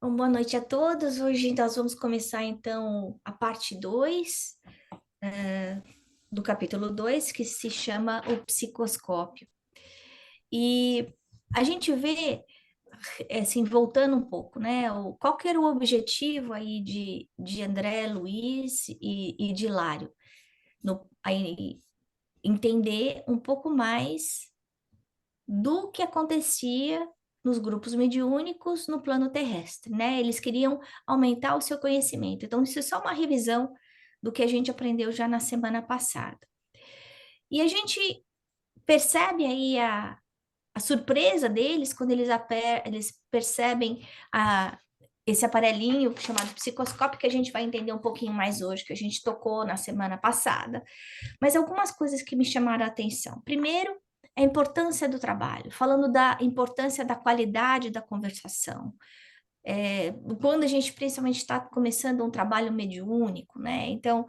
Bom, boa noite a todos. Hoje nós vamos começar então a parte 2 do capítulo 2, que se chama O Psicoscópio. E a gente vê, assim, voltando um pouco, né? Qual que era o objetivo aí de André Luiz e de Hilário? Aí, entender um pouco mais do que acontecia nos grupos mediúnicos no plano terrestre, né? Eles queriam aumentar o seu conhecimento. Então, isso é só uma revisão do que a gente aprendeu já na semana passada. E a gente percebe aí a surpresa deles quando eles percebem esse aparelhinho chamado psicoscópio, que a gente vai entender um pouquinho mais hoje, que a gente tocou na semana passada. Mas algumas coisas que me chamaram a atenção. Primeiro, a importância do trabalho, falando da importância da qualidade da conversação. Quando a gente principalmente está começando um trabalho mediúnico, né? Então,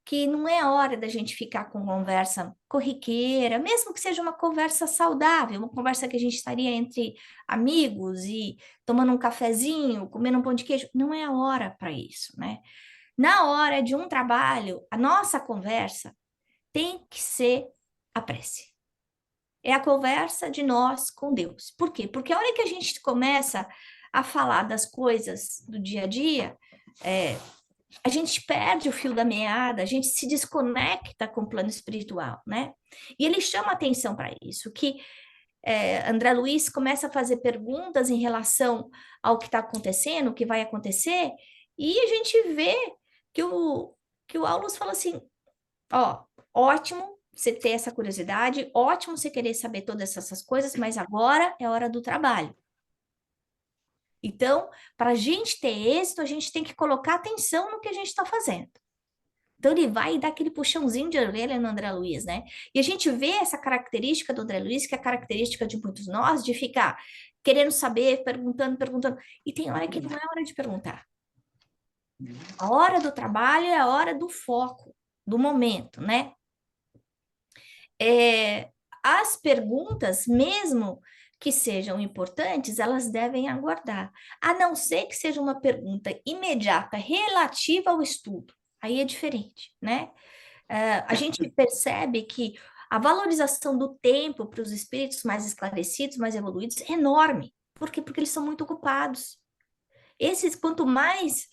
que não é hora da gente ficar com conversa corriqueira, mesmo que seja uma conversa saudável, uma conversa que a gente estaria entre amigos e tomando um cafezinho, comendo um pão de queijo, não é a hora para isso, né? Na hora de um trabalho, a nossa conversa tem que ser a prece. É a conversa de nós com Deus. Por quê? Porque a hora que a gente começa a falar das coisas do dia a dia, é, a gente perde o fio da meada, a gente se desconecta com o plano espiritual, né? E ele chama atenção para isso, que André Luiz começa a fazer perguntas em relação ao que está acontecendo, o que vai acontecer, e a gente vê que o Aulus fala assim, ó, ótimo você ter essa curiosidade, ótimo você querer saber todas essas coisas, mas agora é hora do trabalho. Então, para a gente ter êxito, a gente tem que colocar atenção no que a gente está fazendo. Então, ele vai dar aquele puxãozinho de orelha no André Luiz, né? E a gente vê essa característica do André Luiz, que é a característica de muitos nós, de ficar querendo saber, perguntando, perguntando. E tem hora que não é hora de perguntar. A hora do trabalho é a hora do foco, do momento, né? As perguntas, mesmo que sejam importantes, elas devem aguardar, a não ser que seja uma pergunta imediata relativa ao estudo. Aí é diferente, né? A gente percebe que a valorização do tempo para os espíritos mais esclarecidos, mais evoluídos, é enorme. Por quê? Porque eles são muito ocupados. Quanto mais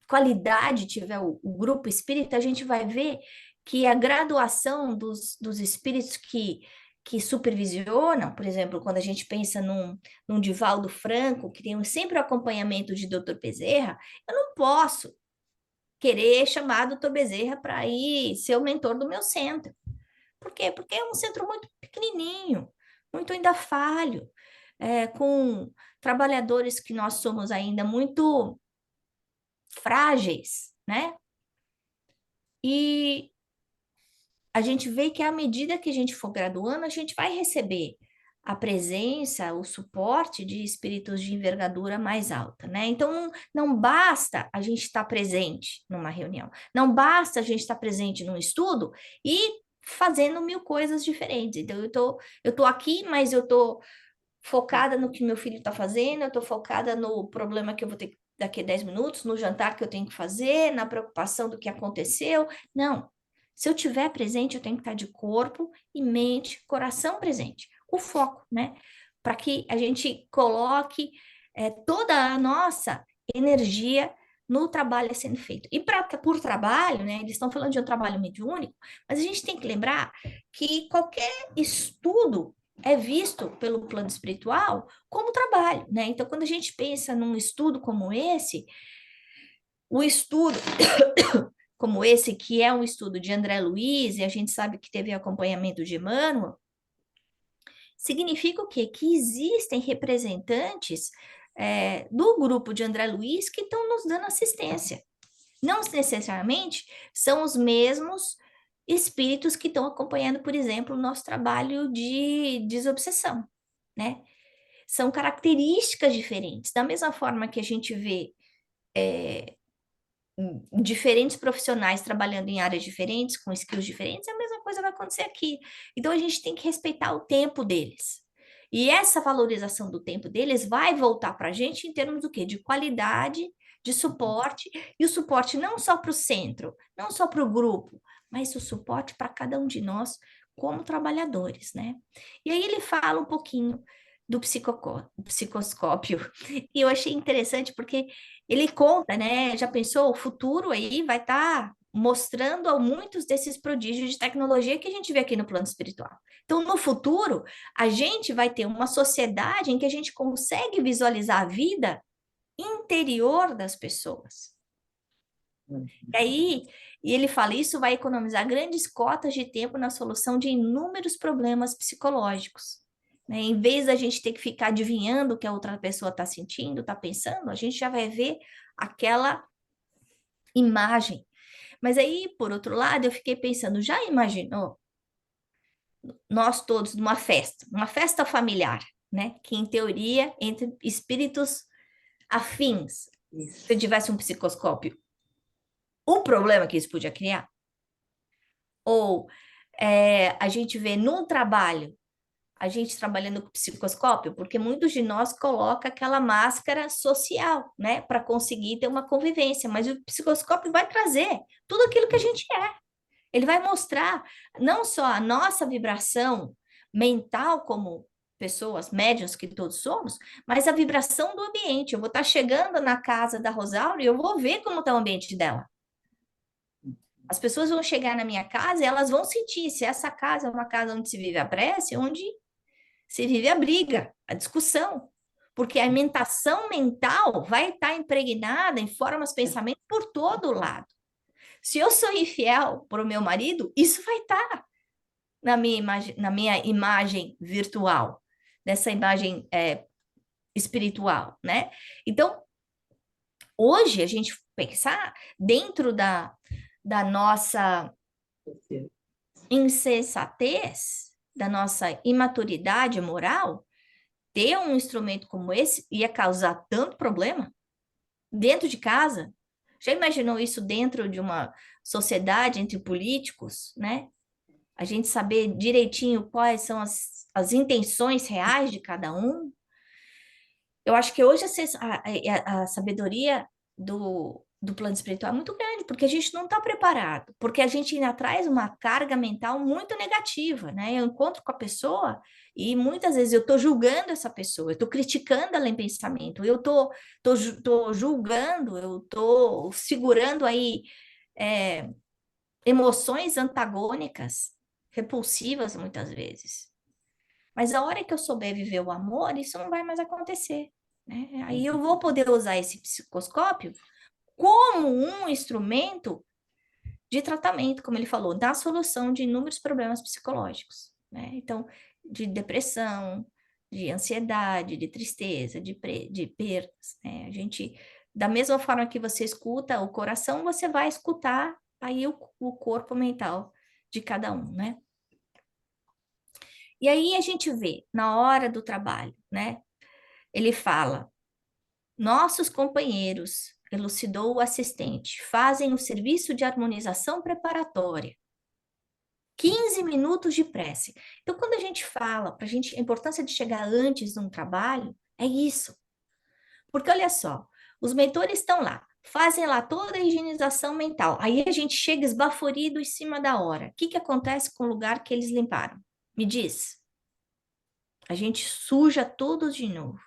qualidade tiver o grupo espírita, a gente vai ver que a graduação dos espíritos que supervisionam, por exemplo, quando a gente pensa num Divaldo Franco, que tem sempre o acompanhamento de Dr. Bezerra, eu não posso querer chamar Dr. Bezerra para ir ser o mentor do meu centro. Por quê? Porque é um centro muito pequenininho, muito ainda falho, com trabalhadores que nós somos ainda muito frágeis, né? E a gente vê que à medida que a gente for graduando, a gente vai receber a presença, o suporte de espíritos de envergadura mais alta, né? Então, não basta a gente estar presente numa reunião, não basta a gente estar presente num estudo e fazendo mil coisas diferentes. Então, eu tô aqui, mas eu tô focada no que meu filho está fazendo, eu estou focada no problema que eu vou ter daqui a 10 minutos, no jantar que eu tenho que fazer, na preocupação do que aconteceu. Não. Se eu tiver presente, eu tenho que estar de corpo e mente, coração presente. O foco, né? Para que a gente coloque toda a nossa energia no trabalho sendo feito. E por trabalho, né? Eles estão falando de um trabalho mediúnico, mas a gente tem que lembrar que qualquer estudo é visto pelo plano espiritual como trabalho, né? Então, quando a gente pensa num estudo como esse, o estudo como esse, que é um estudo de André Luiz, e a gente sabe que teve acompanhamento de Emmanuel, significa o quê? Que existem representantes do grupo de André Luiz que estão nos dando assistência. Não necessariamente são os mesmos espíritos que estão acompanhando, por exemplo, o nosso trabalho de desobsessão, né? São características diferentes. Da mesma forma que a gente vê diferentes profissionais trabalhando em áreas diferentes, com skills diferentes, a mesma coisa vai acontecer aqui. Então a gente tem que respeitar o tempo deles. E essa valorização do tempo deles vai voltar para a gente em termos do quê? De qualidade, de suporte, e o suporte não só para o centro, não só para o grupo, mas o suporte para cada um de nós como trabalhadores, né? E aí ele fala um pouquinho do psicoscópio, e eu achei interessante porque ele conta, né? Já pensou, o futuro aí vai estar mostrando a muitos desses prodígios de tecnologia que a gente vê aqui no plano espiritual. Então, no futuro, a gente vai ter uma sociedade em que a gente consegue visualizar a vida interior das pessoas. E aí, e ele fala, isso vai economizar grandes cotas de tempo na solução de inúmeros problemas psicológicos. Né? Em vez da gente ter que ficar adivinhando o que a outra pessoa está sentindo, está pensando, a gente já vai ver aquela imagem. Mas aí, por outro lado, eu fiquei pensando, já imaginou nós todos numa festa, uma festa familiar, né? Que em teoria, entre espíritos afins, se Isso. tivesse um psicoscópio, o problema que isso podia criar? Ou a gente vê no trabalho, a gente trabalhando com psicoscópio, porque muitos de nós colocam aquela máscara social, né, para conseguir ter uma convivência, mas o psicoscópio vai trazer tudo aquilo que a gente é. Ele vai mostrar não só a nossa vibração mental como pessoas médiuns que todos somos, mas a vibração do ambiente. Eu vou estar chegando na casa da Rosaura e eu vou ver como está o ambiente dela. As pessoas vão chegar na minha casa e elas vão sentir se essa casa é uma casa onde se vive a prece, onde se vive a briga, a discussão. Porque a alimentação mental vai estar impregnada em formas, pensamentos por todo lado. Se eu sou infiel para o meu marido, isso vai estar na minha imagem virtual, nessa imagem espiritual, né? Então, hoje, a gente pensar dentro da nossa insensatez, da nossa imaturidade moral, ter um instrumento como esse ia causar tanto problema dentro de casa. Já imaginou isso dentro de uma sociedade entre políticos, né? A gente saber direitinho quais são as intenções reais de cada um. Eu acho que hoje a sabedoria do plano espiritual é muito grande, porque a gente não está preparado, porque a gente ainda traz uma carga mental muito negativa, né? Eu encontro com a pessoa e muitas vezes eu estou julgando essa pessoa, eu estou criticando ela em pensamento, tô julgando, eu estou segurando aí é, emoções antagônicas, repulsivas muitas vezes. Mas a hora que eu souber viver o amor, isso não vai mais acontecer, né? Aí eu vou poder usar esse psicoscópio como um instrumento de tratamento, como ele falou, da solução de inúmeros problemas psicológicos, né? Então, de depressão, de ansiedade, de tristeza, de perdas, né? A gente, da mesma forma que você escuta o coração, você vai escutar aí o corpo mental de cada um, né? E aí a gente vê, na hora do trabalho, né? Ele fala: nossos companheiros, elucidou o assistente, fazem o serviço de harmonização preparatória. 15 minutos de prece. Então, quando a gente fala para a gente a importância de chegar antes de um trabalho, é isso. Porque olha só, os mentores estão lá, fazem lá toda a higienização mental. Aí a gente chega esbaforido em cima da hora. O que que acontece com o lugar que eles limparam? Me diz. A gente suja tudo de novo.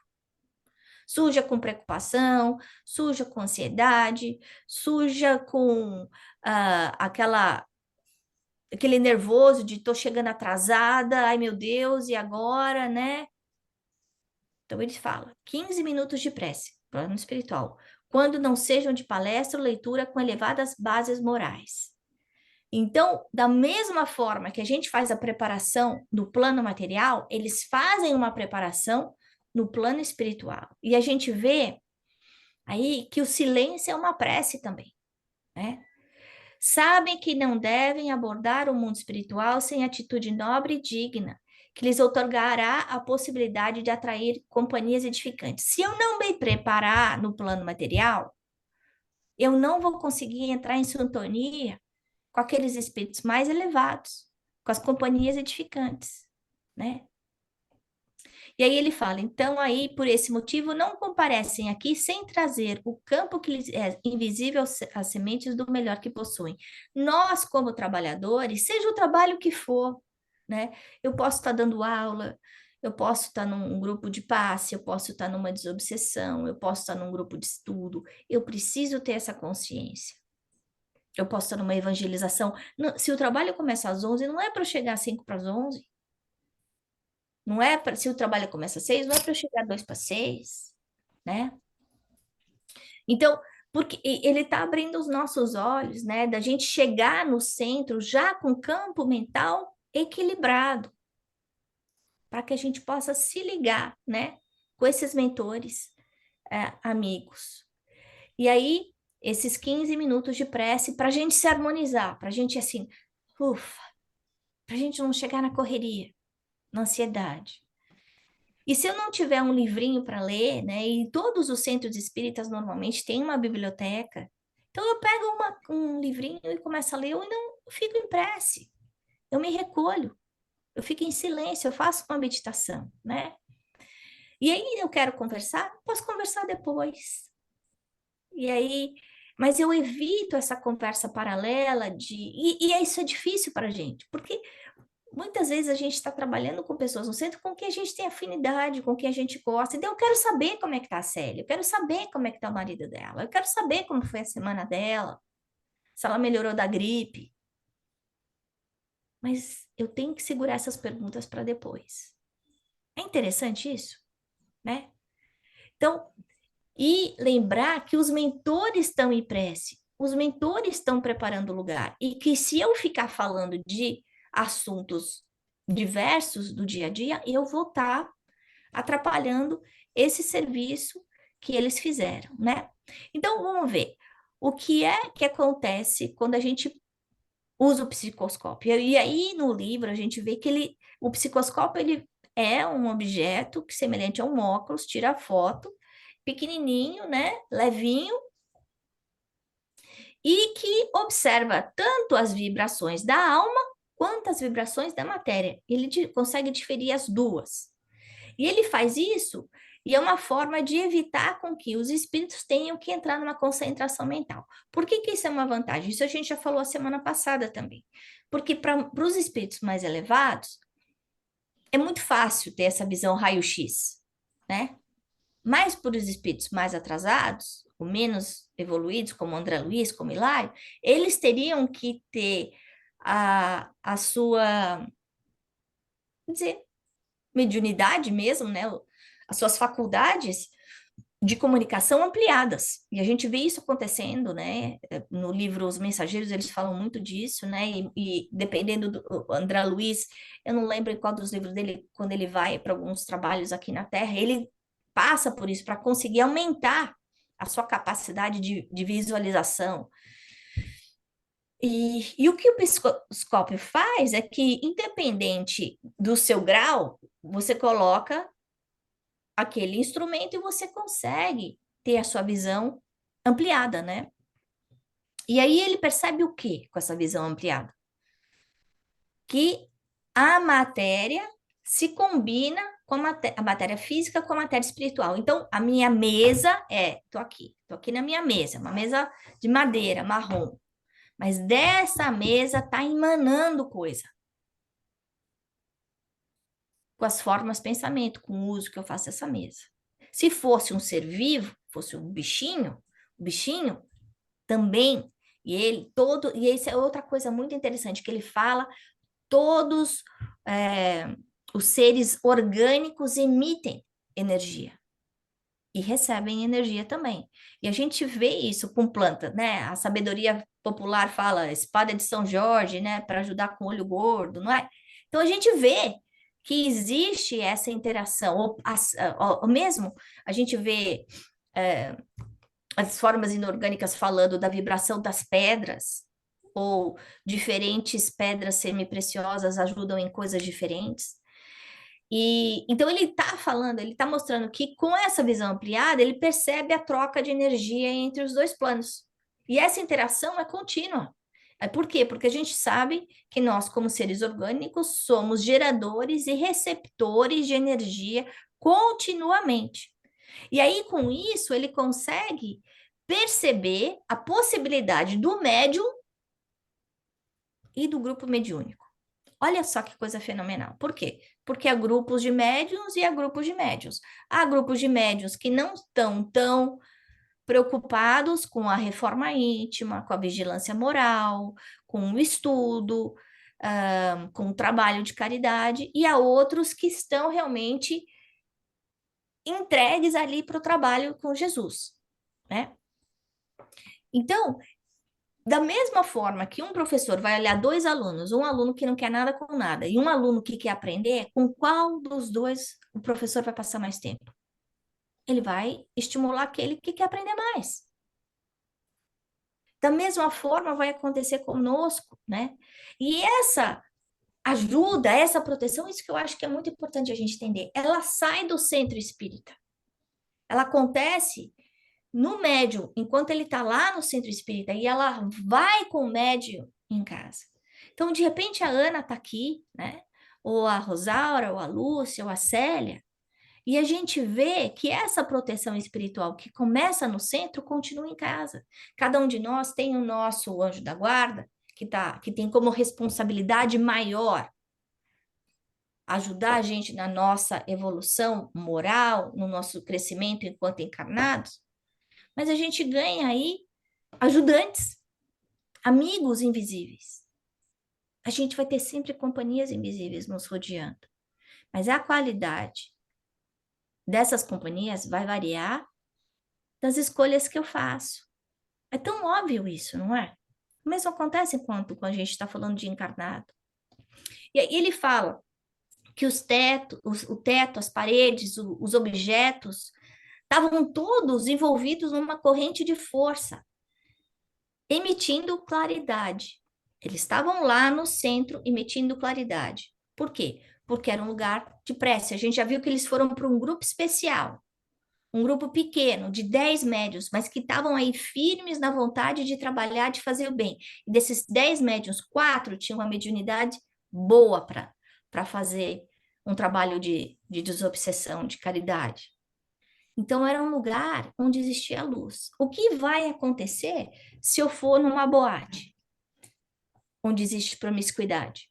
Suja com preocupação, suja com ansiedade, suja com aquele nervoso de tô chegando atrasada, ai meu Deus, e agora, né? Então ele fala, 15 minutos de prece, plano espiritual, quando não sejam de palestra ou leitura com elevadas bases morais. Então, da mesma forma que a gente faz a preparação no plano material, eles fazem uma preparação no plano espiritual. E a gente vê aí que o silêncio é uma prece também, né? Sabem que não devem abordar o mundo espiritual sem atitude nobre e digna, que lhes outorgará a possibilidade de atrair companhias edificantes. Se eu não me preparar no plano material, eu não vou conseguir entrar em sintonia com aqueles espíritos mais elevados, com as companhias edificantes, né? E aí ele fala, então aí, por esse motivo, não comparecem aqui sem trazer o campo que lhes é invisível às sementes do melhor que possuem. Nós, como trabalhadores, seja o trabalho que for, né? Eu posso estar dando aula, eu posso estar num grupo de passe, eu posso estar numa desobsessão, eu posso estar num grupo de estudo, eu preciso ter essa consciência. Eu posso estar numa evangelização. Se o trabalho começa às 11, não é para eu chegar às 5 para as 11. Não é para, se o trabalho começa às 6, não é para eu chegar às 2 para 6, né? Então, porque ele está abrindo os nossos olhos, né? Da gente chegar no centro já com o campo mental equilibrado, para que a gente possa se ligar, né? Com esses mentores, amigos. E aí, esses 15 minutos de prece para a gente se harmonizar, para a gente assim, ufa, para a gente não chegar na correria, na ansiedade. E se eu não tiver um livrinho para ler, né? E todos os centros espíritas normalmente têm uma biblioteca. Então eu pego um livrinho e começo a ler, eu não fico em prece. Eu me recolho, eu fico em silêncio, eu faço uma meditação, né? E aí eu quero conversar, posso conversar depois. E aí, mas eu evito essa conversa paralela e isso é difícil para a gente, porque muitas vezes a gente está trabalhando com pessoas no centro com quem a gente tem afinidade, com quem a gente gosta. Então, eu quero saber como é que está a Célia, eu quero saber como é que está o marido dela, eu quero saber como foi a semana dela, se ela melhorou da gripe. Mas eu tenho que segurar essas perguntas para depois. É interessante isso, né? Então, e lembrar que os mentores estão em prece, os mentores estão preparando o lugar, e que se eu ficar falando de assuntos diversos do dia a dia, eu vou estar atrapalhando esse serviço que eles fizeram, né? Então, vamos ver. O que é que acontece quando a gente usa o psicoscópio? E aí, no livro, a gente vê que o psicoscópio ele é um objeto que, semelhante a um óculos, tira foto, pequenininho, né? Levinho, e que observa tanto as vibrações da alma quanto as vibrações da matéria. Ele consegue diferir as duas. E ele faz isso e é uma forma de evitar com que os espíritos tenham que entrar numa concentração mental. Por que que isso é uma vantagem? Isso a gente já falou a semana passada também. Porque para os espíritos mais elevados, é muito fácil ter essa visão raio-x, né? Mas para os espíritos mais atrasados, ou menos evoluídos, como André Luiz, como Hilário, eles teriam que ter a sua, dizer, mediunidade mesmo, né? As suas faculdades de comunicação ampliadas. E a gente vê isso acontecendo, né? No livro Os Mensageiros, eles falam muito disso, né? E dependendo do André Luiz, eu não lembro em qual dos livros dele, quando ele vai para alguns trabalhos aqui na Terra, ele passa por isso para conseguir aumentar a sua capacidade de visualização. E o que o psicoscópio faz é que, independente do seu grau, você coloca aquele instrumento e você consegue ter a sua visão ampliada, né? E aí ele percebe o quê com essa visão ampliada? Que a matéria se combina com a matéria física com a matéria espiritual. Então, a minha mesa tô aqui na minha mesa, uma mesa de madeira, marrom. Mas dessa mesa tá emanando coisa. Com as formas pensamento, com o uso que eu faço dessa mesa. Se fosse um ser vivo, fosse um bichinho, o bichinho também, e isso é outra coisa muito interessante, que ele fala, todos os seres orgânicos emitem energia e recebem energia também. E a gente vê isso com planta, né? A sabedoria popular fala espada de São Jorge, né? Para ajudar com olho gordo, não é? Então a gente vê que existe essa interação, ou mesmo a gente vê as formas inorgânicas falando da vibração das pedras, ou diferentes pedras semi-preciosas ajudam em coisas diferentes. E então ele está falando, ele está mostrando que com essa visão ampliada, ele percebe a troca de energia entre os dois planos. E essa interação é contínua. Por quê? Porque a gente sabe que nós, como seres orgânicos, somos geradores e receptores de energia continuamente. E aí, com isso, ele consegue perceber a possibilidade do médium e do grupo mediúnico. Olha só que coisa fenomenal. Por quê? Porque há grupos de médiums e há grupos de médiums. Há grupos de médiums que não estão tão preocupados com a reforma íntima, com a vigilância moral, com o estudo, com o trabalho de caridade, e há outros que estão realmente entregues ali para o trabalho com Jesus, né? Então, da mesma forma que um professor vai olhar dois alunos, um aluno que não quer nada com nada e um aluno que quer aprender, com qual dos dois o professor vai passar mais tempo? Ele vai estimular aquele que quer aprender mais. Da mesma forma vai acontecer conosco, né? E essa ajuda, essa proteção, isso que eu acho que é muito importante a gente entender, ela sai do centro espírita. Ela acontece no médium, enquanto ele está lá no centro espírita, e ela vai com o médium em casa. Então, de repente, a Ana está aqui, né? Ou a Rosaura, ou a Lúcia, ou a Célia, e a gente vê que essa proteção espiritual que começa no centro continua em casa. Cada um de nós tem o nosso anjo da guarda, que tem como responsabilidade maior ajudar a gente na nossa evolução moral, no nosso crescimento enquanto encarnados, mas a gente ganha aí ajudantes, amigos invisíveis. A gente vai ter sempre companhias invisíveis nos rodeando, mas a qualidade dessas companhias vai variar das escolhas que eu faço. É tão óbvio isso, não é? O mesmo acontece quando a gente está falando de encarnado. E aí ele fala que o teto, as paredes, os objetos estavam todos envolvidos numa corrente de força, emitindo claridade. Eles estavam lá no centro emitindo claridade. Por quê? Porque era um lugar de prece. A gente já viu que eles foram para um grupo especial, um grupo pequeno, de 10 médios, mas que estavam aí firmes na vontade de trabalhar, de fazer o bem. E desses 10 médios, 4 tinham uma mediunidade boa para fazer um trabalho de desobsessão, de caridade. Então, era um lugar onde existia luz. O que vai acontecer se eu for numa boate, onde existe promiscuidade?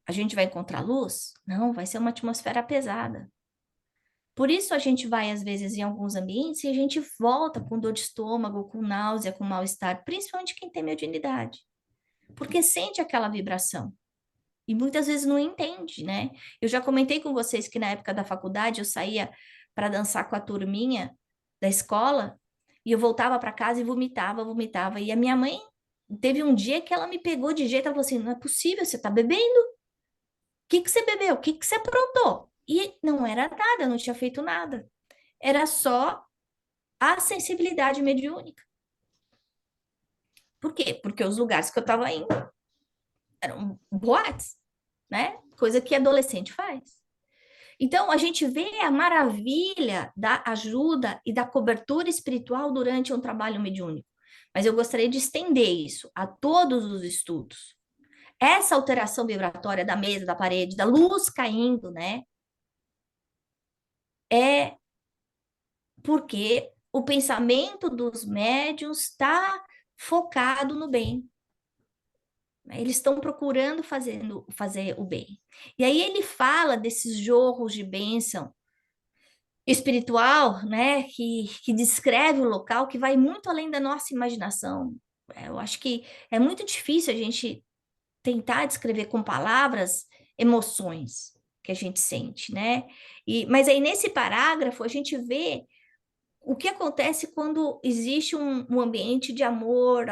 A gente vai encontrar luz? Não, vai ser uma atmosfera pesada. Por isso a gente vai, às vezes, em alguns ambientes e a gente volta com dor de estômago, com náusea, com mal-estar, principalmente quem tem mediunidade, porque sente aquela vibração. E muitas vezes não entende, né? Eu já comentei com vocês que na época da faculdade eu saía para dançar com a turminha da escola e eu voltava para casa e vomitava, vomitava. E a minha mãe teve um dia que ela me pegou de jeito, ela falou assim: não é possível, você tá bebendo? O que que você bebeu? O que que você aprontou? E não era nada, eu não tinha feito nada. Era só a sensibilidade mediúnica. Por quê? Porque os lugares que eu estava indo eram boates, né? Coisa que adolescente faz. Então, a gente vê a maravilha da ajuda e da cobertura espiritual durante um trabalho mediúnico. Mas eu gostaria de estender isso a todos os estudos. Essa alteração vibratória da mesa, da parede, da luz caindo, né? É porque o pensamento dos médiuns está focado no bem. Eles estão procurando fazer o bem. E aí ele fala desses jorros de bênção espiritual, né, que descreve o local, que vai muito além da nossa imaginação. Eu acho que é muito difícil a gente tentar descrever com palavras emoções que a gente sente, né? Mas aí nesse parágrafo a gente vê o que acontece quando existe um ambiente de amor,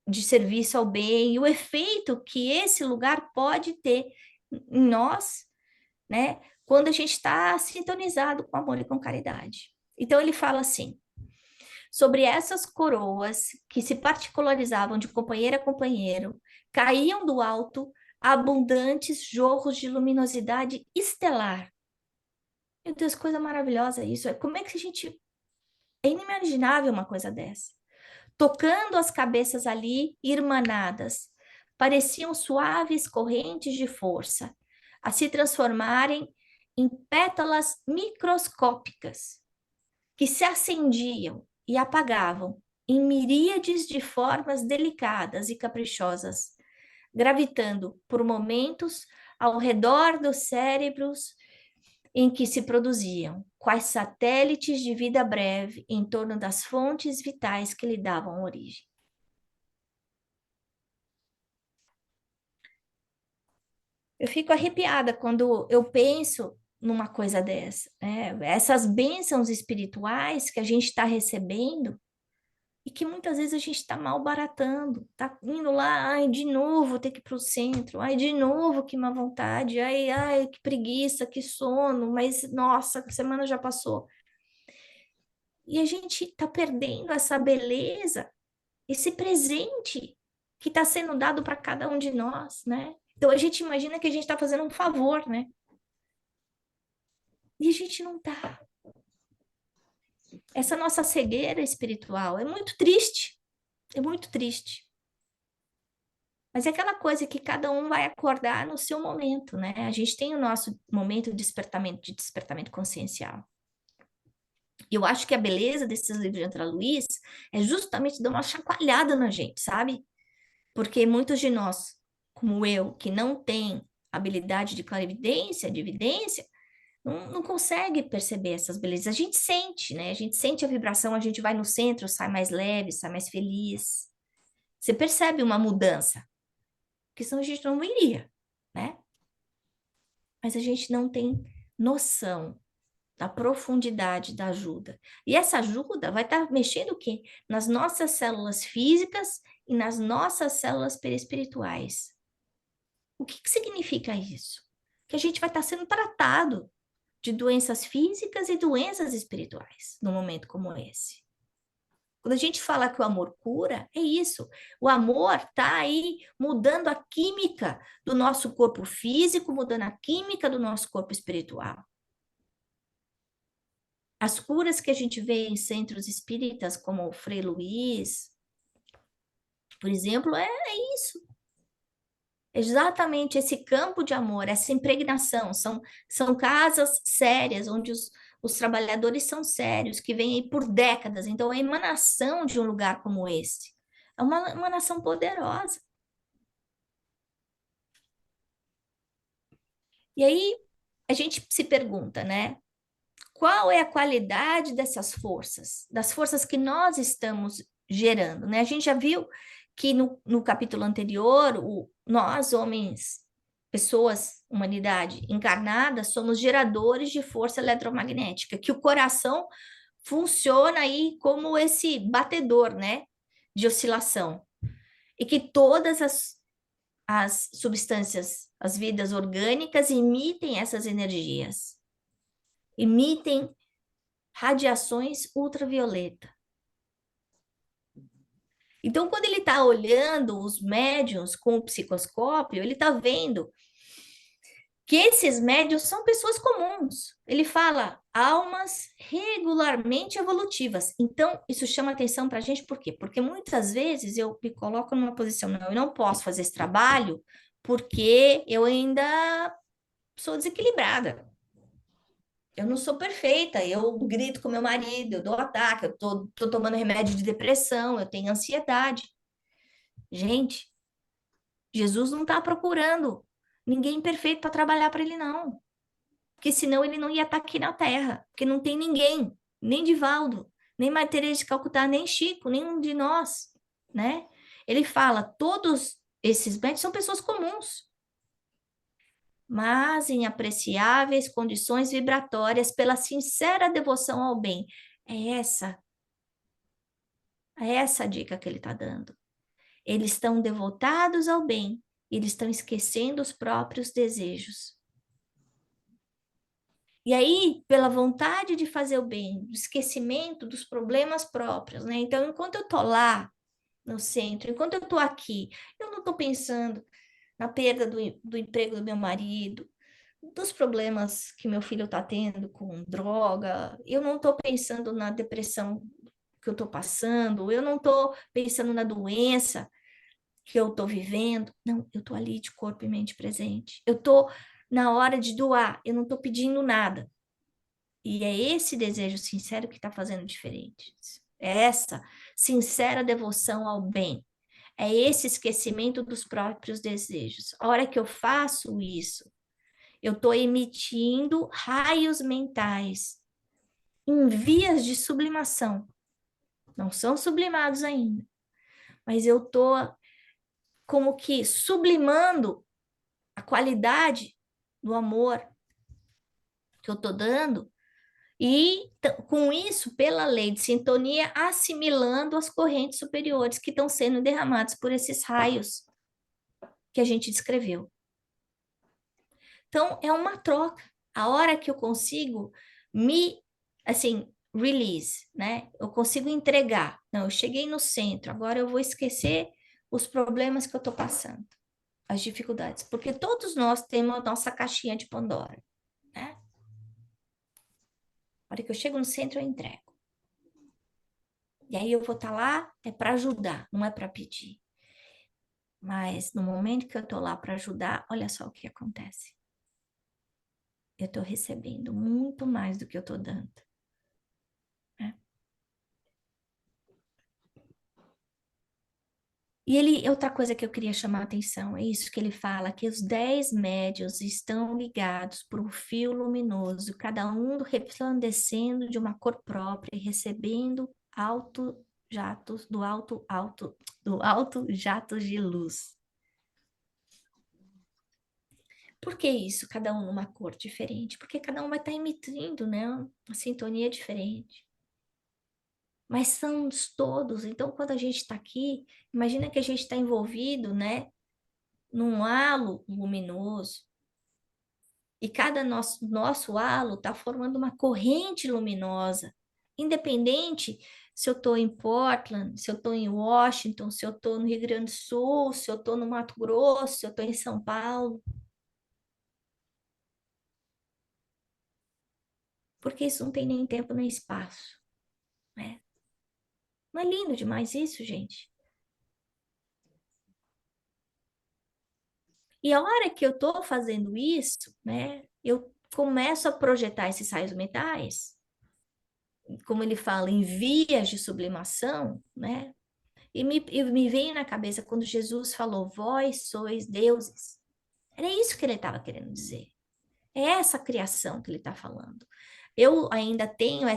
de serviço ao bem, e o efeito que esse lugar pode ter em nós, né? Quando a gente está sintonizado com amor e com caridade. Então ele fala assim: sobre essas coroas que se particularizavam de companheiro a companheiro, caíam do alto abundantes jorros de luminosidade estelar. Meu Deus, coisa maravilhosa isso. Como é que a gente. É inimaginável uma coisa dessa. Tocando as cabeças ali, irmanadas, pareciam suaves correntes de força, a se transformarem em pétalas microscópicas que se acendiam e apagavam em miríades de formas delicadas e caprichosas, gravitando por momentos ao redor dos cérebros em que se produziam, quais satélites de vida breve em torno das fontes vitais que lhe davam origem. Eu fico arrepiada quando eu penso numa coisa dessa, né? Essas bênçãos espirituais que a gente está recebendo e que muitas vezes a gente está malbaratando, tá indo lá, ai, de novo ter que ir para o centro, ai, de novo que má vontade, ai, ai, que preguiça, que sono, mas nossa, a semana já passou. E a gente está perdendo essa beleza, esse presente que está sendo dado para cada um de nós, né? Então a gente imagina que a gente está fazendo um favor, né? E a gente não está. Essa nossa cegueira espiritual é muito triste, é muito triste. Mas é aquela coisa que cada um vai acordar no seu momento, né? A gente tem o nosso momento de despertamento consciencial. E eu acho que a beleza desses livros de André Luiz é justamente dar uma chacoalhada na gente, sabe? Porque muitos de nós, como eu, que não tem habilidade de clarividência, de evidência, não consegue perceber essas belezas. A gente sente, né? A gente sente a vibração, a gente vai no centro, sai mais leve, sai mais feliz. Você percebe uma mudança, que senão a gente não iria, né? Mas a gente não tem noção da profundidade da ajuda. E essa ajuda vai estar mexendo o quê? Nas nossas células físicas e nas nossas células perispirituais. O que significa isso? Que a gente vai estar sendo tratado de doenças físicas e doenças espirituais num momento como esse. Quando a gente fala que o amor cura, é isso. O amor está aí mudando a química do nosso corpo físico, mudando a química do nosso corpo espiritual. As curas que a gente vê em centros espíritas, como o Frei Luiz, por exemplo, é isso. Exatamente esse campo de amor, essa impregnação. São casas sérias, onde os trabalhadores são sérios, que vêm aí por décadas. Então, a emanação de um lugar como esse é uma emanação poderosa. E aí, a gente se pergunta, né? Qual é a qualidade dessas forças, das forças que nós estamos gerando, né? A gente já viu que no capítulo anterior, nós, homens, pessoas, humanidade encarnada, somos geradores de força eletromagnética, que o coração funciona aí como esse batedor, né? De oscilação. E que todas as substâncias, as vidas orgânicas emitem essas energias, emitem radiações ultravioleta. Então, quando ele está olhando os médiums com o psicoscópio, ele está vendo que esses médiums são pessoas comuns. Ele fala almas regularmente evolutivas. Então, isso chama atenção para a gente, por quê? Porque muitas vezes eu me coloco numa posição, não, eu não posso fazer esse trabalho porque eu ainda sou desequilibrada. Eu não sou perfeita, eu grito com meu marido, eu dou ataque, eu tô tomando remédio de depressão, eu tenho ansiedade. Gente, Jesus não está procurando ninguém perfeito para trabalhar para ele, não. Porque senão ele não ia estar aqui na Terra, porque não tem ninguém, nem Divaldo, nem Maria Teresa de Calcutá, nem Chico, nenhum de nós, né? Ele fala, todos esses médicos são pessoas comuns, mas em apreciáveis condições vibratórias pela sincera devoção ao bem. É essa, é essa a dica que ele está dando. Eles estão devotados ao bem, eles estão esquecendo os próprios desejos. E aí, pela vontade de fazer o bem, do esquecimento dos problemas próprios, né? Então, enquanto eu tô lá no centro, enquanto eu tô aqui, eu não tô pensando na perda do emprego do meu marido, dos problemas que meu filho está tendo com droga, eu não estou pensando na depressão que eu estou passando, eu não estou pensando na doença que eu estou vivendo. Não, eu estou ali de corpo e mente presente. Eu estou na hora de doar, eu não estou pedindo nada. E é esse desejo sincero que está fazendo diferente. É essa sincera devoção ao bem. É esse esquecimento dos próprios desejos. A hora que eu faço isso, eu estou emitindo raios mentais em vias de sublimação. Não são sublimados ainda, mas eu estou como que sublimando a qualidade do amor que eu estou dando e com isso, pela lei de sintonia, assimilando as correntes superiores que estão sendo derramadas por esses raios que a gente descreveu. Então, é uma troca. A hora que eu consigo assim, release, né? Eu consigo entregar. Não, eu cheguei no centro, agora eu vou esquecer os problemas que eu estou passando, as dificuldades, porque todos nós temos a nossa caixinha de Pandora, né? A hora que eu chego no centro, eu entrego. E aí eu vou estar lá, é para ajudar, não é para pedir. Mas no momento que eu estou lá para ajudar, olha só o que acontece. Eu estou recebendo muito mais do que eu estou dando, né? E outra coisa que eu queria chamar a atenção, é isso que ele fala, que os 10 médios estão ligados por um fio luminoso, cada um resplandecendo de uma cor própria e recebendo alto jatos do alto jatos de luz. Por que isso? Cada um numa cor diferente? Porque cada um vai estar emitindo, né, uma sintonia diferente. Mas são todos. Então, quando a gente está aqui, imagina que a gente está envolvido, né, num halo luminoso. E cada nosso halo está formando uma corrente luminosa. Independente se eu estou em Portland, se eu estou em Washington, se eu estou no Rio Grande do Sul, se eu estou no Mato Grosso, se eu estou em São Paulo. Porque isso não tem nem tempo nem espaço, né? Não é lindo demais isso, gente? E a hora que eu estou fazendo isso, né, eu começo a projetar esses raios mentais, como ele fala, em vias de sublimação, né? E me veio na cabeça quando Jesus falou: Vós sois deuses. Era isso que ele estava querendo dizer. É essa criação que ele está falando. Eu ainda tenho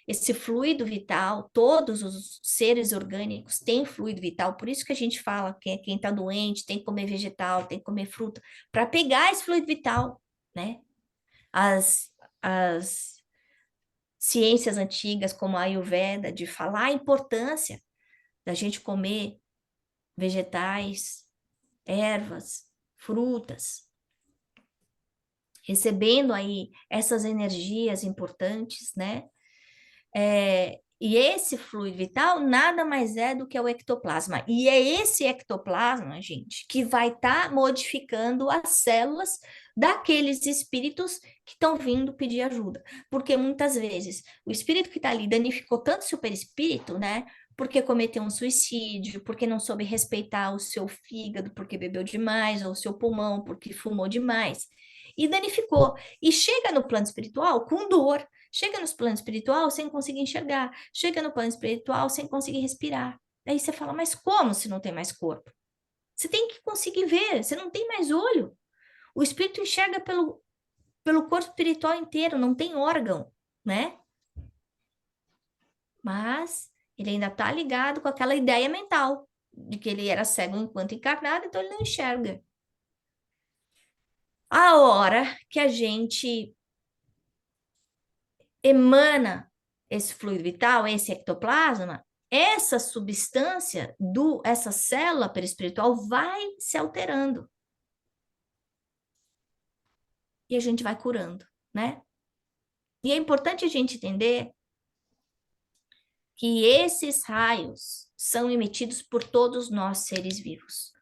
esse fluido vital, todos os seres orgânicos têm fluido vital, por isso que a gente fala que quem está doente tem que comer vegetal, tem que comer fruta, para pegar esse fluido vital, né? As ciências antigas, como a Ayurveda, de falar a importância da gente comer vegetais, ervas, frutas, recebendo aí essas energias importantes, né? E esse fluido vital nada mais é do que o ectoplasma. E é esse ectoplasma, gente, que vai estar modificando as células daqueles espíritos que estão vindo pedir ajuda. Porque muitas vezes o espírito que está ali danificou tanto o seu perispírito, né? Porque cometeu um suicídio, porque não soube respeitar o seu fígado, porque bebeu demais, ou o seu pulmão, porque fumou demais. E danificou. E chega no plano espiritual com dor. Chega no plano espiritual sem conseguir enxergar. Chega no plano espiritual sem conseguir respirar. Aí você fala, mas como se não tem mais corpo? Você tem que conseguir ver, você não tem mais olho. O espírito enxerga pelo corpo espiritual inteiro, não tem órgão, né? Mas ele ainda está ligado com aquela ideia mental de que ele era cego enquanto encarnado, então ele não enxerga. A hora que a gente emana esse fluido vital, esse ectoplasma, essa substância essa célula perispiritual vai se alterando. E a gente vai curando, né? E é importante a gente entender que esses raios são emitidos por todos nós seres vivos.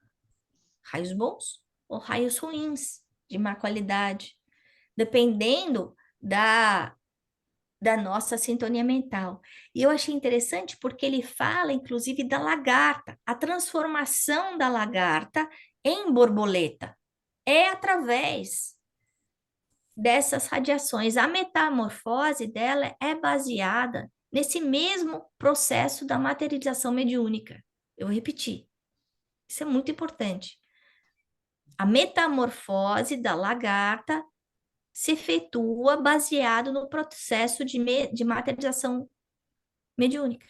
Raios bons ou raios ruins, de má qualidade, dependendo da nossa sintonia mental. E eu achei interessante porque ele fala, inclusive, da lagarta, a transformação da lagarta em borboleta. É através dessas radiações. A metamorfose dela é baseada nesse mesmo processo da materialização mediúnica. Eu vou repetir. Isso é muito importante. A metamorfose da lagarta se efetua baseado no processo de materialização mediúnica.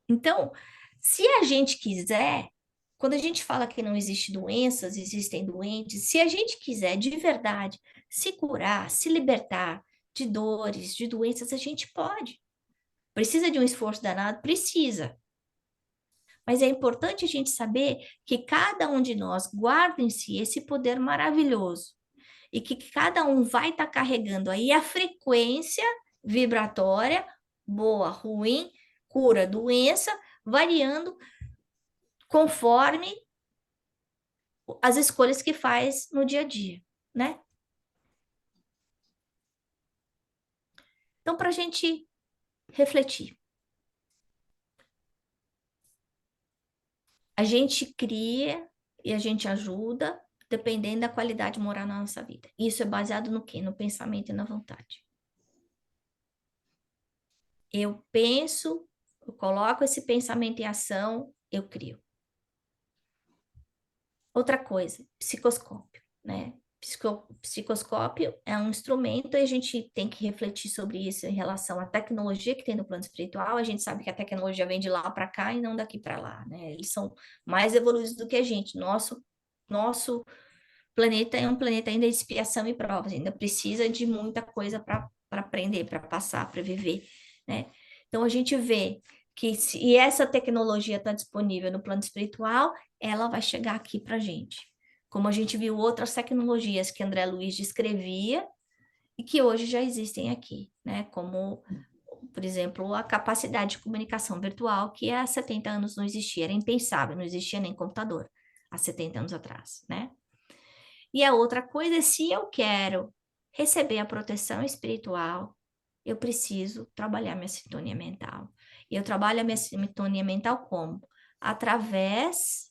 Então, se a gente quiser, quando a gente fala que não existe doenças, existem doentes, se a gente quiser de verdade se curar, se libertar de dores, de doenças, a gente pode. Precisa de um esforço danado? Precisa. Mas é importante a gente saber que cada um de nós guarda em si esse poder maravilhoso e que cada um vai estar carregando aí a frequência vibratória, boa, ruim, cura, doença, variando conforme as escolhas que faz no dia a dia, né? Então, para a gente refletir, a gente cria e a gente ajuda dependendo da qualidade moral na nossa vida. Isso é baseado no quê? No pensamento e na vontade. Eu penso, eu coloco esse pensamento em ação, eu crio. Outra coisa, psicoscópio, né? Psicoscópio é um instrumento e a gente tem que refletir sobre isso em relação à tecnologia que tem no plano espiritual. A gente sabe que a tecnologia vem de lá para cá e não daqui para lá, né? Eles são mais evoluídos do que a gente. Nosso planeta é um planeta ainda de expiação e provas, ainda precisa de muita coisa para aprender, para passar, para viver, né? Então a gente vê que se essa tecnologia está disponível no plano espiritual, ela vai chegar aqui para a gente. Como a gente viu outras tecnologias que André Luiz descrevia e que hoje já existem aqui, né? Como, por exemplo, a capacidade de comunicação virtual, que há 70 anos não existia, era impensável, não existia nem computador há 70 anos atrás, né? E a outra coisa é se eu quero receber a proteção espiritual, eu preciso trabalhar minha sintonia mental. E eu trabalho a minha sintonia mental como? Através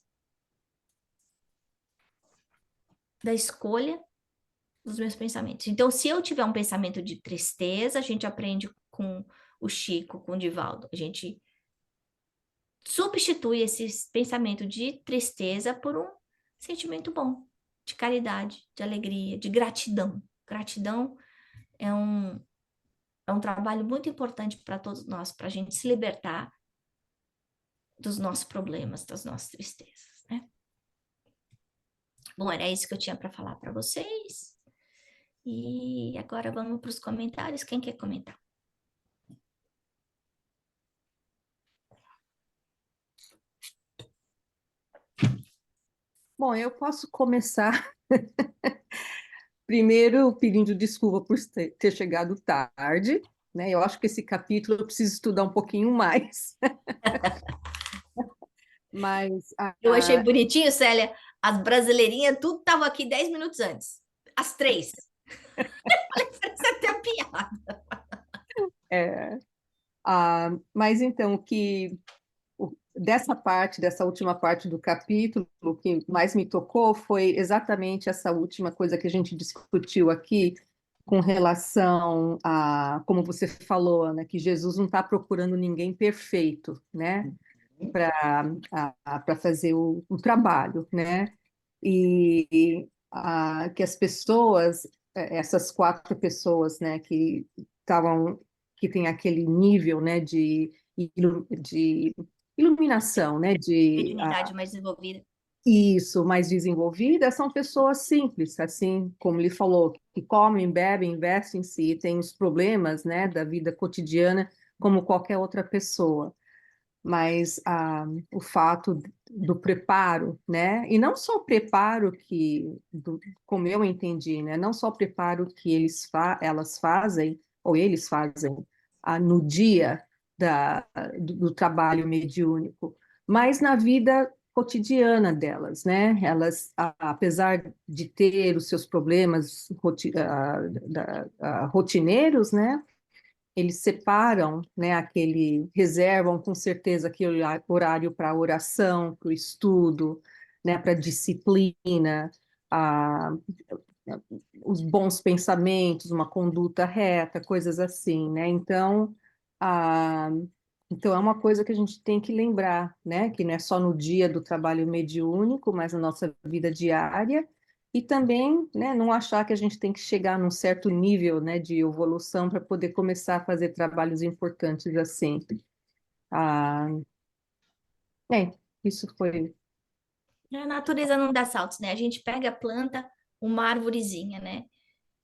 da escolha dos meus pensamentos. Então, se eu tiver um pensamento de tristeza, a gente aprende com o Chico, com o Divaldo. A gente substitui esse pensamento de tristeza por um sentimento bom, de caridade, de alegria, de gratidão. Gratidão é um trabalho muito importante para todos nós, para a gente se libertar dos nossos problemas, das nossas tristezas, né? Bom, era isso que eu tinha para falar para vocês. E agora vamos para os comentários. Quem quer comentar? Bom, eu posso começar primeiro pedindo desculpa por ter chegado tarde, né? Eu acho que esse capítulo eu preciso estudar um pouquinho mais. Mas Eu achei bonitinho, Célia. As brasileirinhas tudo estavam aqui 10 minutos antes. As três. Parece até piada. é, mas então dessa parte, dessa última parte do capítulo, o que mais me tocou foi exatamente essa última coisa que a gente discutiu aqui com relação a, como você falou, né, que Jesus não está procurando ninguém perfeito, né, para fazer o trabalho, né, que as pessoas, essas quatro pessoas, né, estavam, que tem aquele nível, né, de iluminação, né, Mediunidade mais desenvolvida. isso, mais desenvolvida, são pessoas simples, assim como ele falou, que comem, bebem, investem em si, têm os problemas, né, da vida cotidiana como qualquer outra pessoa. Mas o fato do preparo, né, e não só o preparo como eu entendi, né, não só o preparo que elas fazem, ou eles fazem, no dia do trabalho mediúnico, mas na vida cotidiana delas, né? Elas, apesar de ter os seus problemas rotineiros, né? Eles separam, né? Reservam com certeza aquele horário para oração, para o estudo, né? Para disciplina, os bons pensamentos, uma conduta reta, coisas assim, né? A, então é uma coisa que a gente tem que lembrar, né? Que não é só no dia do trabalho mediúnico, mas na nossa vida diária. E também, né, não achar que a gente tem que chegar num certo nível, né, de evolução para poder começar a fazer trabalhos importantes assim. Ah, é, isso foi. A natureza não dá saltos, né? A gente pega, planta uma árvorezinha, né?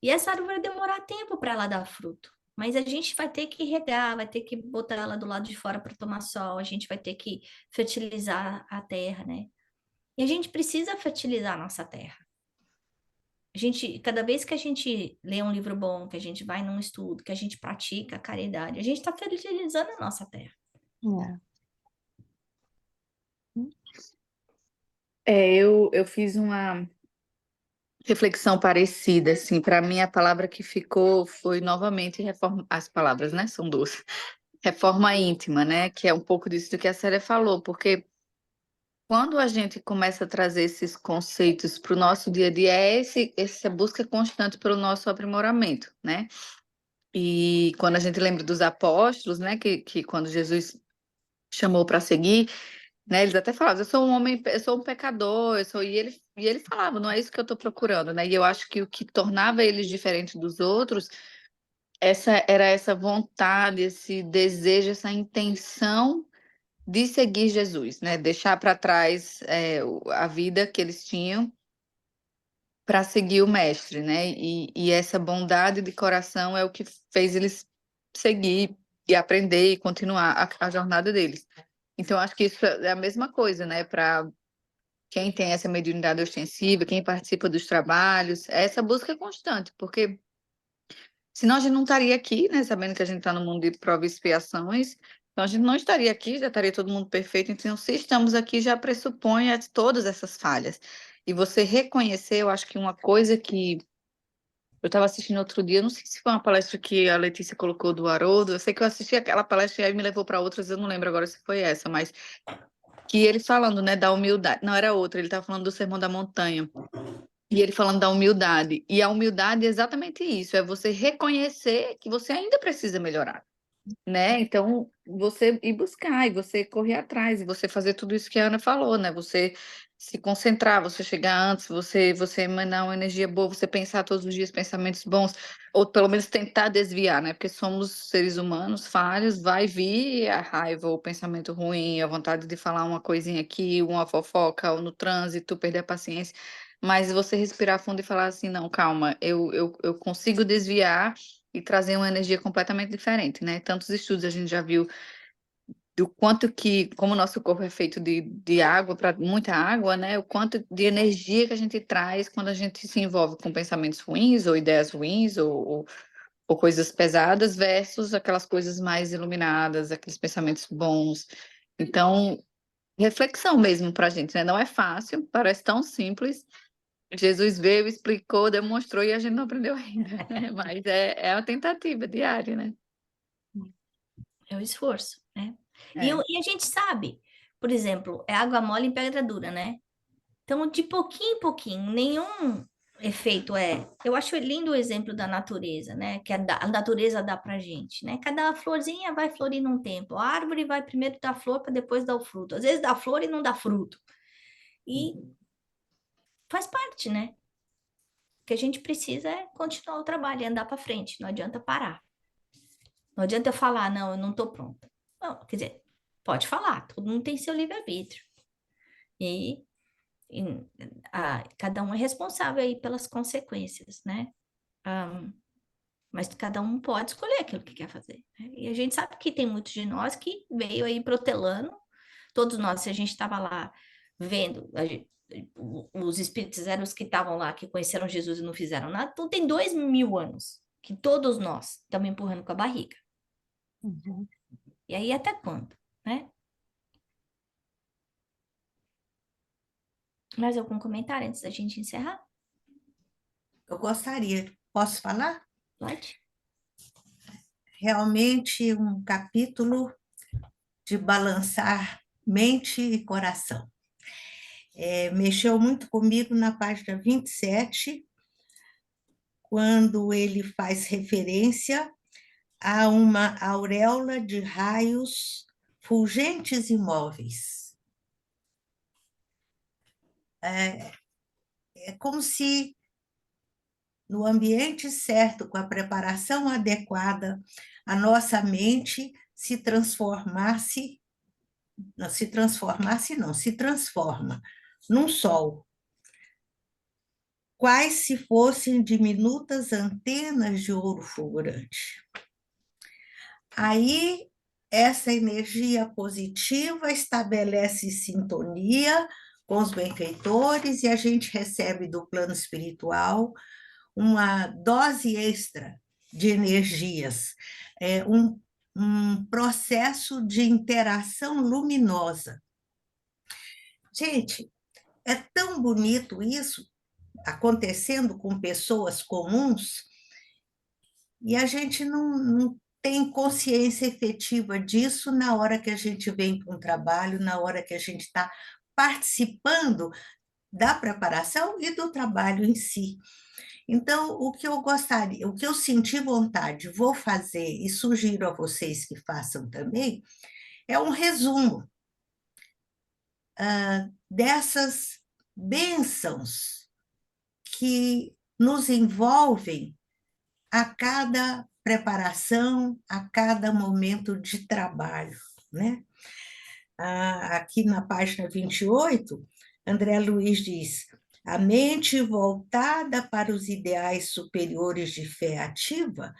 E essa árvore vai demorar tempo para ela dar fruto. Mas a gente vai ter que regar, vai ter que botar ela do lado de fora para tomar sol, a gente vai ter que fertilizar a terra, né? E a gente precisa fertilizar a nossa terra. A gente, cada vez que a gente lê um livro bom, que a gente vai num estudo, que a gente pratica a caridade, a gente está fertilizando a nossa terra. É. Eu fiz uma reflexão parecida, assim, para mim a palavra que ficou foi novamente reforma, as palavras, né, são duas, reforma íntima, né, que é um pouco disso do que a Célia falou, porque quando a gente começa a trazer esses conceitos para o nosso dia a dia, é essa busca constante pelo nosso aprimoramento, né, e quando a gente lembra dos apóstolos, né, que quando Jesus chamou para seguir, né? Eles até falavam, eu sou um homem, eu sou um pecador, e ele falava, não é isso que eu estou procurando, né? E eu acho que o que tornava eles diferentes dos outros, era essa vontade, esse desejo, essa intenção de seguir Jesus, né? Deixar para trás a vida que eles tinham para seguir o mestre, né? E essa bondade de coração é o que fez eles seguir e aprender e continuar a jornada deles. Então, acho que isso é a mesma coisa, né? Para quem tem essa mediunidade ostensiva, quem participa dos trabalhos, é essa busca constante, porque senão a gente não estaria aqui, né? Sabendo que a gente está no mundo de provas e expiações, então a gente não estaria aqui, já estaria todo mundo perfeito. Então, se estamos aqui, já pressupõe todas essas falhas. E você reconhecer, eu acho que uma coisa que eu estava assistindo outro dia, não sei se foi uma palestra que a Letícia colocou do Haroldo, eu sei que eu assisti aquela palestra e aí me levou para outras, eu não lembro agora se foi essa, mas que ele falando, né, da humildade, não era outra, ele estava falando do Sermão da Montanha, e ele falando da humildade, e a humildade é exatamente isso, é você reconhecer que você ainda precisa melhorar, né? Então, você ir buscar, e você correr atrás, e você fazer tudo isso que a Ana falou, né? Você se concentrar, você chegar antes, você emanar uma energia boa, você pensar todos os dias pensamentos bons, ou pelo menos tentar desviar, né? Porque somos seres humanos, falhos, vai vir a raiva, o pensamento ruim, a vontade de falar uma coisinha aqui, uma fofoca, ou no trânsito, perder a paciência. Mas você respirar fundo e falar assim, não, calma, eu consigo desviar e trazer uma energia completamente diferente, né? Tantos estudos a gente já viu do quanto que, como o nosso corpo é feito de água, para muita água, né? O quanto de energia que a gente traz quando a gente se envolve com pensamentos ruins, ou ideias ruins, ou coisas pesadas, versus aquelas coisas mais iluminadas, aqueles pensamentos bons. Então, reflexão mesmo para a gente, né? Não é fácil, parece tão simples. Jesus veio, explicou, demonstrou e a gente não aprendeu ainda, né? Mas é uma tentativa diária, né? É o esforço, né? É. E a gente sabe, por exemplo, é água mole em pedra dura, né? Então, de pouquinho em pouquinho, nenhum efeito é. Eu acho lindo o exemplo da natureza, né? Que a natureza dá pra gente, né? Cada florzinha vai florir num tempo. A árvore vai primeiro dar flor para depois dar o fruto. Às vezes dá flor e não dá fruto. E faz parte, né? O que a gente precisa é continuar o trabalho e andar para frente. Não adianta parar. Não adianta eu falar, não, eu não estou pronta. Não, quer dizer, pode falar, todo mundo tem seu livre-arbítrio. E, e cada um é responsável aí pelas consequências, né? Mas cada um pode escolher aquilo que quer fazer, né? E a gente sabe que tem muitos de nós que veio aí protelando, todos nós, se a gente estava lá vendo, os espíritos eram os que estavam lá, que conheceram Jesus e não fizeram nada, então tem 2000 anos que todos nós estamos empurrando com a barriga. Uhum. E aí até quando, né? Mais algum comentário antes da gente encerrar? Eu gostaria, posso falar? Pode? Realmente um capítulo de balançar mente e coração. Mexeu muito comigo na página 27, quando ele faz referência a uma auréola de raios fulgentes e móveis. É como se, no ambiente certo, com a preparação adequada, a nossa mente se transformasse, não se transformasse, não, se transforma num sol, quais se fossem diminutas antenas de ouro fulgurante. Aí, essa energia positiva estabelece sintonia com os benfeitores e a gente recebe do plano espiritual uma dose extra de energias, um processo de interação luminosa. Gente, é tão bonito isso acontecendo com pessoas comuns e a gente não tem consciência efetiva disso na hora que a gente vem para um trabalho, na hora que a gente está participando da preparação e do trabalho em si. Então, o que eu gostaria, o que eu senti vontade, vou fazer e sugiro a vocês que façam também, é um resumo dessas bênçãos que nos envolvem a cada preparação, a cada momento de trabalho, né? Aqui na página 28, André Luiz diz: a mente voltada para os ideais superiores de fé ativa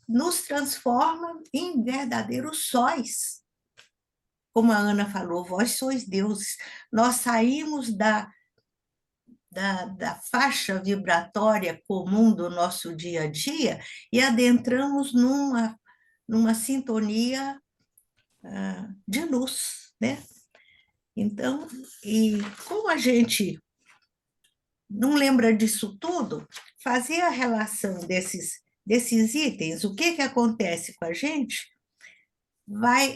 nos transforma em verdadeiros sóis. Como a Ana falou, vós sois deuses. Nós saímos da faixa vibratória comum do nosso dia a dia e adentramos numa sintonia de luz, né? Então, e como a gente não lembra disso tudo, fazer a relação desses itens, o que acontece com a gente, vai,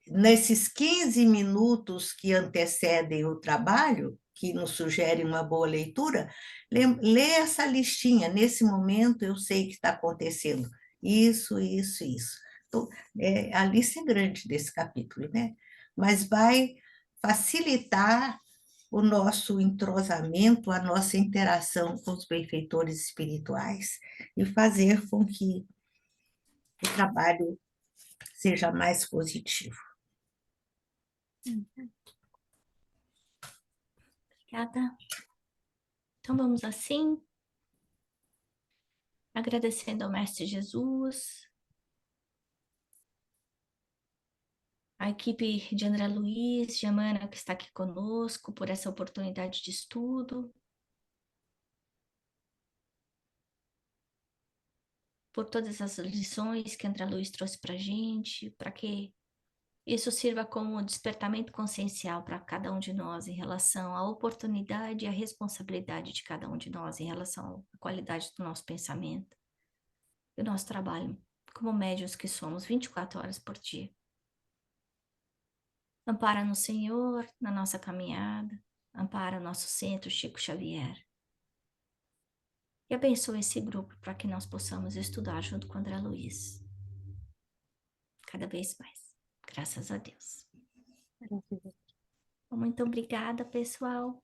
nesses 15 minutos que antecedem o trabalho, que nos sugere uma boa leitura, lê essa listinha. Nesse momento, eu sei que está acontecendo isso, isso, isso. Então, a lista é grande desse capítulo, né? Mas vai facilitar o nosso entrosamento, a nossa interação com os benfeitores espirituais e fazer com que o trabalho seja mais positivo. Obrigada. Então, vamos assim, agradecendo ao Mestre Jesus, a equipe de André Luiz, de Amana, que está aqui conosco, por essa oportunidade de estudo, por todas as lições que André Luiz trouxe para a gente, para que isso sirva como despertamento consciencial para cada um de nós em relação à oportunidade e à responsabilidade de cada um de nós em relação à qualidade do nosso pensamento e do nosso trabalho, como médiuns que somos 24 horas por dia. Ampara-nos, Senhor, na nossa caminhada, ampara nosso centro Chico Xavier. E abençoa esse grupo para que nós possamos estudar junto com André Luiz. Cada vez mais. Graças a Deus. Muito obrigada, pessoal.